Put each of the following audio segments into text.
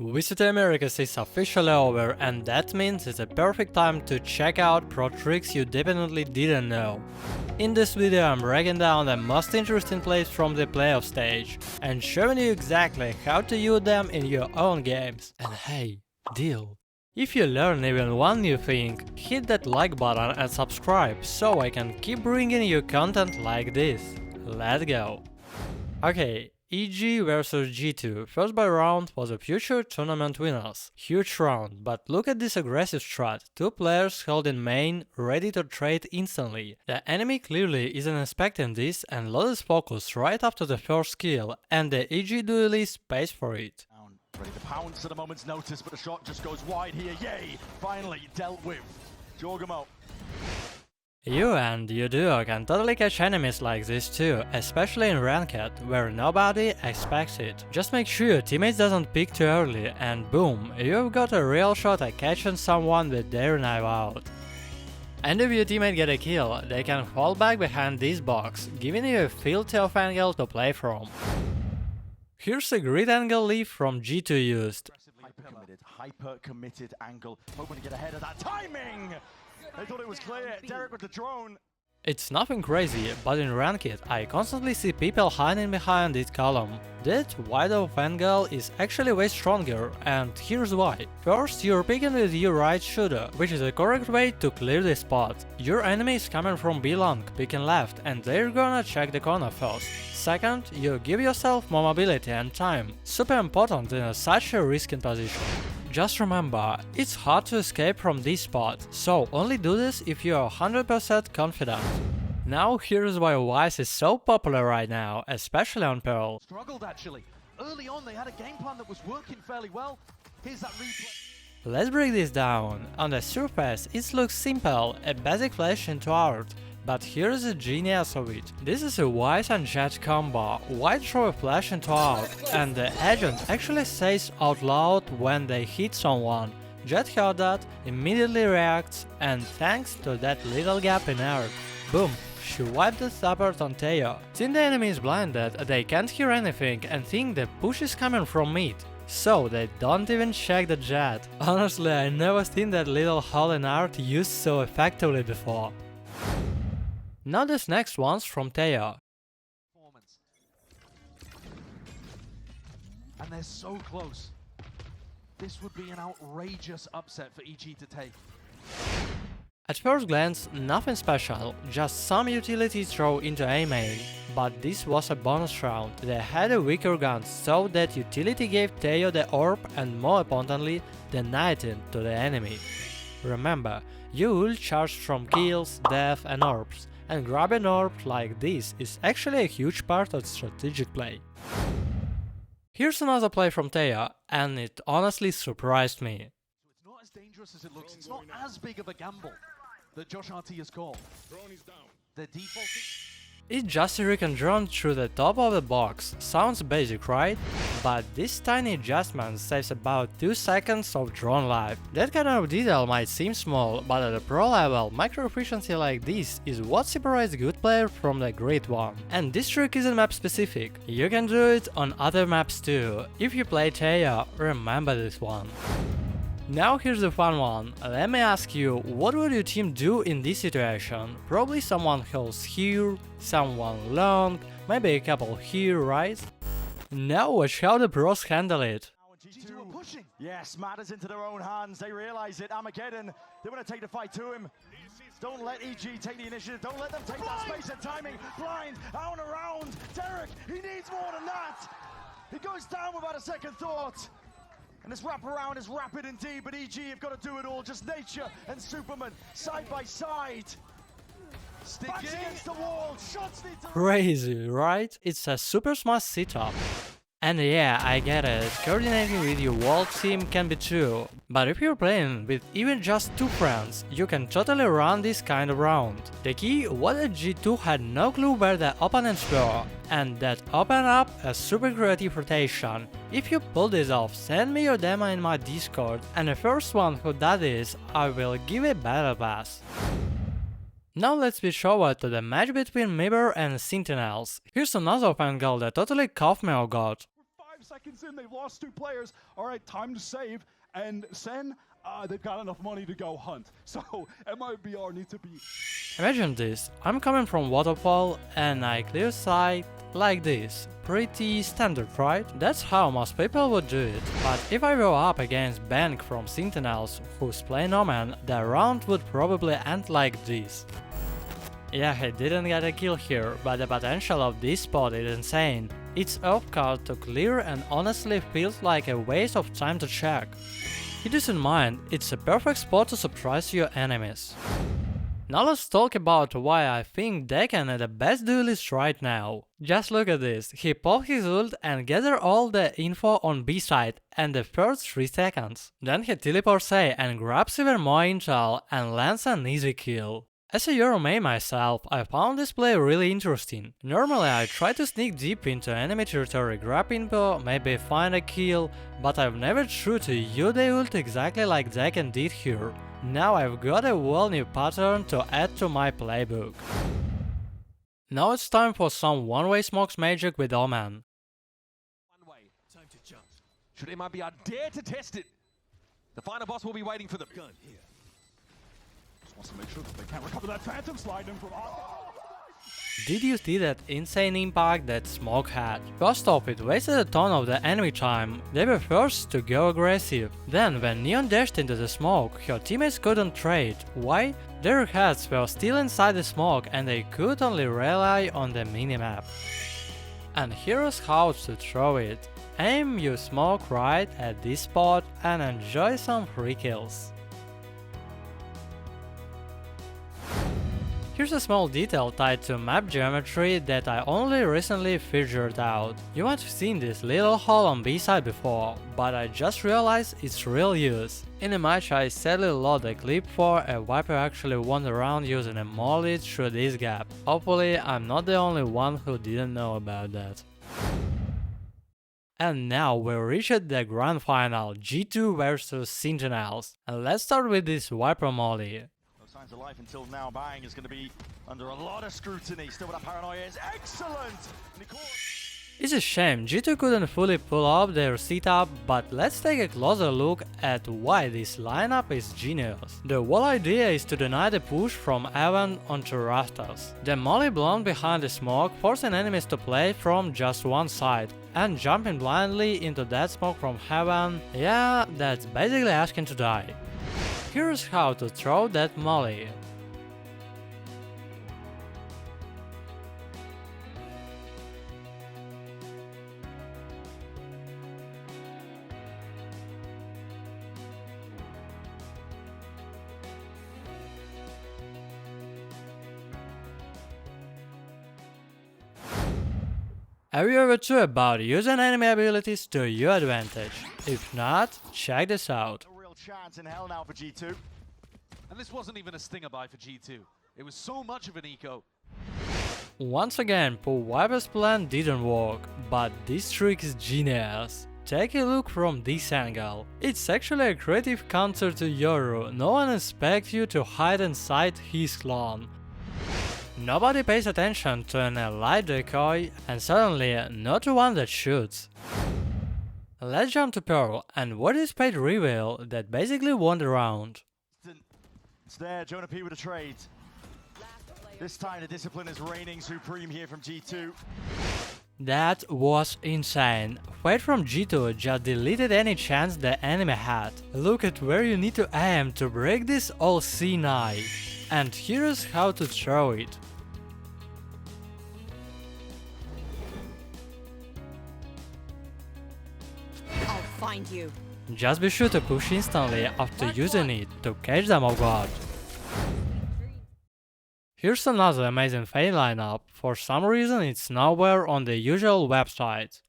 Visit Americas is officially over, and that means it's a perfect time to check out pro tricks you definitely didn't know. In this video I'm breaking down the most interesting plays from the playoff stage and showing you exactly how to use them in your own games. And hey, deal. If you learn even one new thing, hit that like button and subscribe so I can keep bringing you content like this. Let's go. Okay, EG vs G2, first by round was a future tournament winners. Huge round, but look at this aggressive strat, two players holding main, ready to trade instantly. The enemy clearly isn't expecting this and Lotos focused right after the first kill, and the EG duelist pays for it. Ready to pounce at a moment's notice, but the shot just goes wide here. Yay! Finally dealt with. Jorgamo. You and your duo can totally catch enemies like this too, especially in Ranked, where nobody expects it. Just make sure your teammates doesn't pick too early and boom, you've got a real shot at catching someone with their knife out. And if your teammate get a kill, they can fall back behind this box, giving you a filthy off angle to play from. Here's a great angle leaf from G2 used. Hyper committed angle, hoping to get ahead of that timing! I thought it was clear, Derek with the drone. It's nothing crazy, but in Ranked I constantly see people hiding behind this column. That wide off angle is actually way stronger, and here's why. First, you're picking with your right shooter, which is the correct way to clear the spot. Your enemy is coming from B long, picking left, and they're gonna check the corner first. Second, you give yourself more mobility and time, super important in such a risky position. Just remember, it's hard to escape from this spot, so only do this if you are 100% confident. Now here's why Vyse is so popular right now, especially on Pearl. Struggled actually. Early on they had a game plan that was working fairly well. Here's that replay. Let's break this down. On the surface it looks simple, a basic flash into art. But here's the genius of it. This is a Vyse and Jett combo. White throw a flash into out, and the agent actually says out loud when they hit someone. Jett heard that, immediately reacts, and thanks to that little gap in art, boom, she wiped the support on Tejo. Since the enemy is blinded, they can't hear anything and think the push is coming from mid. So they don't even check the Jett. Honestly, I never seen that little hole in art used so effectively before. Now this next one's from Tejo. And they're so close. This would be an outrageous upset for EG to take. At first glance, nothing special, just some utility throw into A main. But this was a bonus round. They had a weaker gun, so that utility gave Tejo the orb and more importantly, the knighting to the enemy. Remember, you will charge from kills, death and orbs. And grabbing orbs like this is actually a huge part of strategic play. Here's another play from Tejo, and it honestly surprised me. It's not as dangerous as it looks, it's not as big of a gamble that Josh RT has called. The default... It's just a recon drone through the top of the box. Sounds basic, right? But this tiny adjustment saves about 2 seconds of drone life. That kind of detail might seem small, but at a pro level, micro efficiency like this is what separates good player from the great one. And this trick isn't map specific. You can do it on other maps too. If you play Tejo, remember this one. Now here's the fun one. Let me ask you, what would your team do in this situation? Probably someone holds here, someone long, maybe a couple here, right? Now watch how the pros handle it. G2 are pushing. Yes, matters into their own hands. They realize it. Armageddon, they want to take the fight to him. Don't let EG take the initiative. Don't let them take that space and timing. Blind, out and around. Derek, he needs more than that. He goes down without a second thought. And this wraparound is rapid indeed, but EG have got to do it all. Just nature and Superman side by side. Backs against the wall, shots need to... Crazy, right? It's a super smart setup. And yeah, I get it, coordinating with your wall team can be true, but if you're playing with even just 2 friends, you can totally run this kind of round. The key was that G2 had no clue where the opponents were, and that opened up a super creative rotation. If you pull this off, send me your demo in my Discord, and the first one who does this, I will give a battle pass. Now let's switch over to the match between Mibber and Sentinels. Here's another angle that totally caught me off guard. seconds in, they've lost 2 players. All right, time to save. And Sen, they've got enough money to go hunt. So MIBR need to be... Imagine this, I'm coming from waterfall and I clear sight like this. Pretty standard, right? That's how most people would do it. But if I go up against Bank from Sentinels who's playing Omen, the round would probably end like this. Yeah, he didn't get a kill here, but the potential of this spot is insane. It's off card to clear and honestly feels like a waste of time to check. Keep this in mind, it's a perfect spot to surprise your enemies. Now let's talk about why I think Dekan is the best duelist right now. Just look at this, he popped his ult and gathered all the info on B side in the first 3 seconds. Then he teleports A and grabs even more intel and lands an easy kill. As a Yoru main myself, I found this play really interesting. Normally I try to sneak deep into enemy territory, grab info, maybe find a kill, but I've never tried to use the ult exactly like Dekan did here. Now I've got a whole new pattern to add to my playbook. Now it's time for some one-way smokes magic with Omen. One way, time to jump. Should MIBR dare to test it, the final boss will be waiting for them. Gun here. Just wants to make sure that they can't recover that Phantom slide in from... Did you see that insane impact that smoke had? First off, it wasted a ton of the enemy time. They were first to go aggressive. Then, when Neon dashed into the smoke, your teammates couldn't trade. Why? Their heads were still inside the smoke and they could only rely on the minimap. And here's how to throw it. Aim your smoke right at this spot and enjoy some free kills. Here's a small detail tied to map geometry that I only recently figured out. You might have seen this little hole on B side before, but I just realized its real use. In a match I sadly lost a clip for a Viper actually won the round using a molly through this gap. Hopefully I'm not the only one who didn't know about that. And now we reached the grand final, G2 versus Sentinels. And let's start with this Viper molly. Signs of life until now. Bang is going to be under a lot of scrutiny. Still with that paranoia is excellent. It's a shame G2 couldn't fully pull off their setup, but let's take a closer look at why this lineup is genius. The whole idea is to deny the push from Heaven onto Rastas. The molly blown behind the smoke, forcing enemies to play from just one side, and jumping blindly into that smoke from Heaven, yeah, that's basically asking to die. Here's how to throw that molly. Have you ever thought about using enemy abilities to your advantage? If not, check this out. Chance in hell now for G2. And this wasn't even a stinger buy for G2. It was so much of an eco. Once again, poor Viper's plan didn't work, but this trick is genius. Take a look from this angle. It's actually a creative counter to Yoru. No one expects you to hide inside his clone. Nobody pays attention to an light decoy, and suddenly not one that shoots. Let's jump to Pearl, and what is paid reveal that basically won the round. It's there, Jonah P with a trade. This time the discipline is reigning supreme here from G2. That was insane. Fate from G2 just deleted any chance the enemy had. Look at where you need to aim to break this all-C knife. And here's how to throw it. Find you. Just be sure to push instantly after using it to catch them off guard. Here's another amazing Fade lineup. For some reason it's nowhere on the usual website.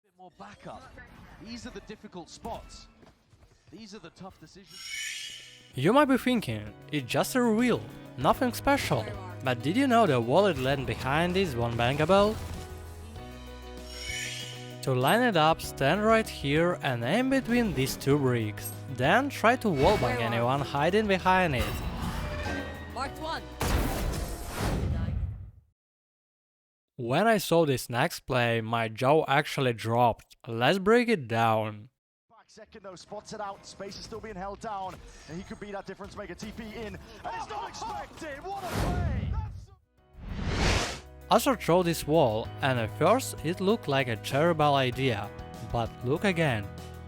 Bit more backup. These are the difficult spots. These are the tough decisions. You might be thinking, it's just a reveal, nothing special. But did you know the wallet land behind is one-bangable? To line it up, stand right here and aim between these 2 bricks. Then try to wallbang anyone hiding behind it. Marked one. When I saw this next play, my jaw actually dropped. Let's break it down. Back second though, spots it out, space is still being held down, and he could be that difference maker. TP in, and it's not expected. What a play! Astra threw this wall, and at first it looked like a terrible idea. But look again.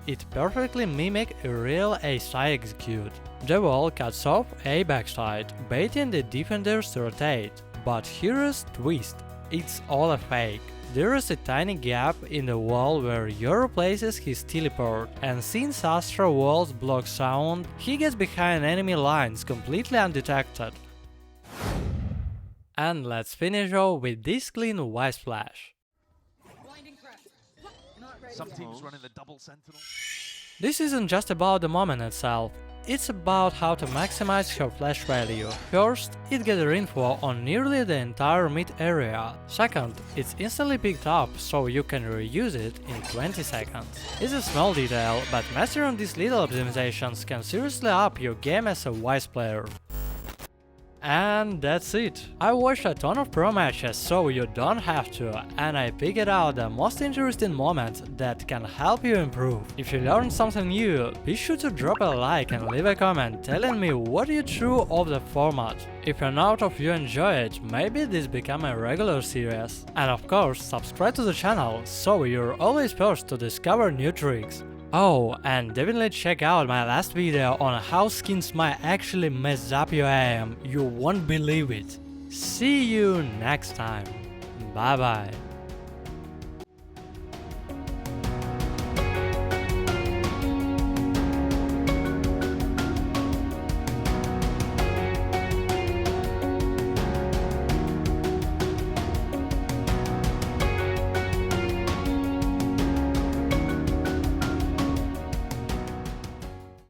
It perfectly mimicked a real ace I execute. The wall cuts off a backside, baiting the defenders to rotate. But here's twist. It's all a fake. There is a tiny gap in the wall where Yoru places his teleport, and since Astra walls block sound, he gets behind enemy lines completely undetected. And let's finish off with this clean Vyse flash. Some teams running the double sentinel. This isn't just about the moment itself, it's about how to maximize your flash value. First, it gathers info on nearly the entire mid area. Second, it's instantly picked up, so you can reuse it in 20 seconds. It's a small detail, but mastering these little optimizations can seriously up your game as a Vyse player. And that's it. I watched a ton of pro matches, so you don't have to, and I picked out the most interesting moments that can help you improve. If you learned something new, be sure to drop a like and leave a comment telling me what you threw of the format. If you're not of you enjoy it, maybe this become a regular series. And of course, subscribe to the channel, so you're always first to discover new tricks. Oh, and definitely check out my last video on how skins might actually mess up your aim, you won't believe it. See you next time. Bye bye.